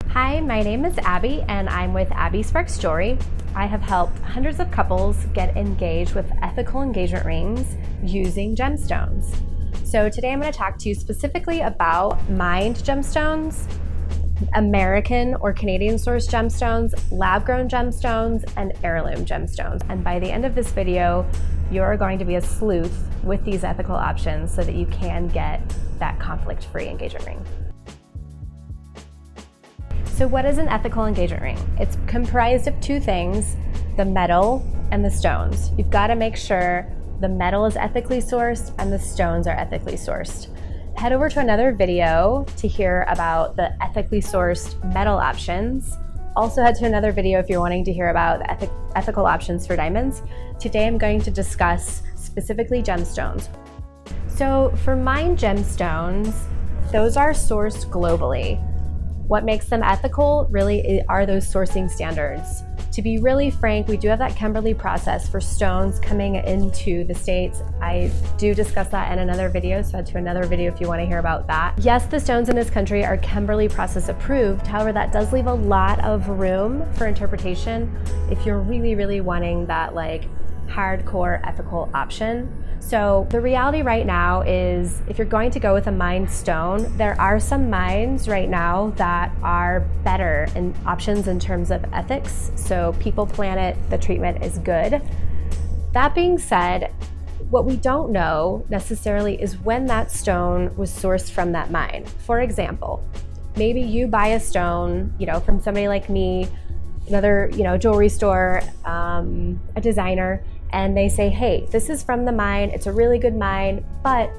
Hi, my name is Abby and I'm with Abby Sparks Jewelry. I have helped hundreds of couples get engaged with ethical engagement rings using gemstones. So today I'm going to talk to you specifically about mined gemstones, American or Canadian sourced gemstones, lab-grown gemstones, and heirloom gemstones. And by the end of this video, you're going to be a sleuth with these ethical options so that you can get that conflict-free engagement ring. So what is an ethical engagement ring? It's comprised of two things, the metal and the stones. You've got to make sure the metal is ethically sourced and the stones are ethically sourced. Head over to another video to hear about the ethically sourced metal options. Also head to another video if you're wanting to hear about the ethical options for diamonds. Today I'm going to discuss specifically gemstones. So for mined gemstones, those are sourced globally. What makes them ethical really are those sourcing standards. To be really frank, we do have that Kimberley process for stones coming into the States. I do discuss that in another video, so head to another video if you want to hear about that. Yes, the stones in this country are Kimberley process approved. However, that does leave a lot of room for interpretation if you're really wanting that like hardcore ethical option. So the reality right now is if you're going to go with a mined stone, there are some mines right now that are better in options in terms of ethics. So people, planet, the treatment is good. That being said, what we don't know necessarily is when that stone was sourced from that mine. For example, maybe you buy a stone, from somebody like me, another, jewelry store, a designer, and they say, hey, this is from the mine, it's a really good mine, but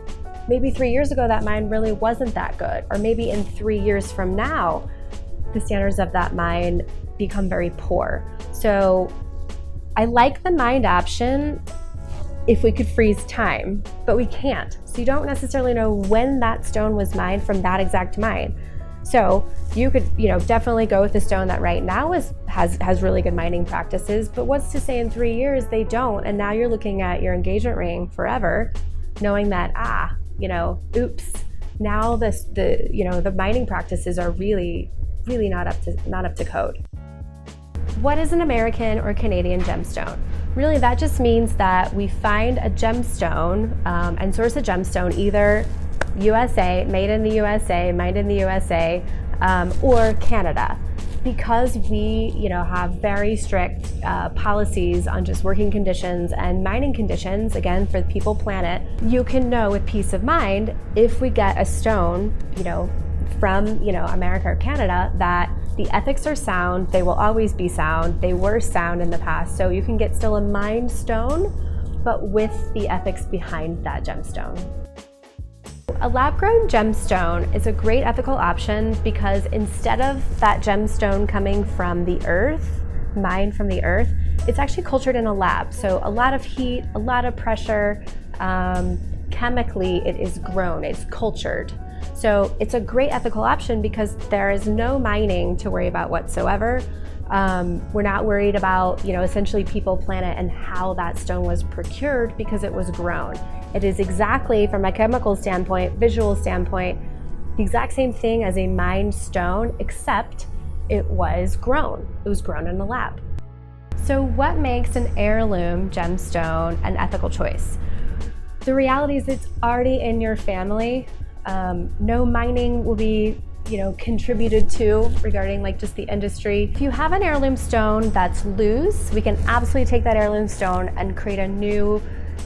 maybe 3 years ago that mine really wasn't that good. Or maybe in 3 years from now, the standards of that mine become very poor. So I like the mined option if we could freeze time, but we can't. So you don't necessarily know when that stone was mined from that exact mine. So you could, definitely go with a stone that right now has really good mining practices, but what's to say in 3 years they don't, and now you're looking at your engagement ring forever, knowing that, oops, now the mining practices are really not up to code. What is an American or Canadian gemstone? Really, that just means that we find a gemstone and source a gemstone either USA, made in the USA, mined in the USA, or Canada. Because we, have very strict policies on just working conditions and mining conditions, again, for the people, planet, you can know with peace of mind if we get a stone, from, America or Canada, that the ethics are sound, they will always be sound, they were sound in the past, so you can get still a mined stone, but with the ethics behind that gemstone. A lab-grown gemstone is a great ethical option because instead of that gemstone coming from the earth, mined from the earth, it's actually cultured in a lab. So a lot of heat, a lot of pressure, chemically it is grown, it's cultured. So it's a great ethical option because there is no mining to worry about whatsoever. We're not worried about, essentially people, planet, and how that stone was procured because it was grown. It is exactly, from a chemical standpoint, visual standpoint, the exact same thing as a mined stone, except it was grown. It was grown in a lab. So what makes an heirloom gemstone an ethical choice? The reality is it's already in your family. No mining will be contributed to regarding just the industry. If you have an heirloom stone that's loose, we can absolutely take that heirloom stone and create a new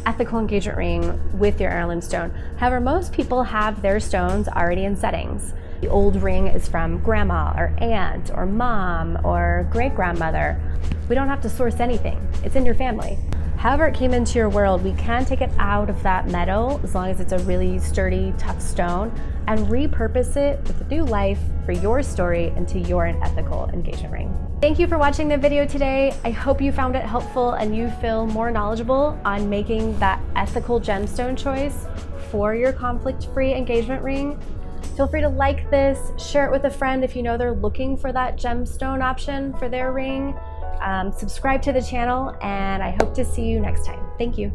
ethical engagement ring with your heirloom stone. However, most people have their stones already in settings. The old ring is from grandma or aunt or mom or great-grandmother. We don't have to source anything. It's in your family. However it came into your world, we can take it out of that metal as long as it's a really sturdy, tough stone and repurpose it with a new life for your story into your ethical engagement ring. Thank you for watching the video today. I hope you found it helpful and you feel more knowledgeable on making that ethical gemstone choice for your conflict-free engagement ring. Feel free to like this, share it with a friend if you know they're looking for that gemstone option for their ring. Subscribe to the channel, and I hope to see you next time. Thank you.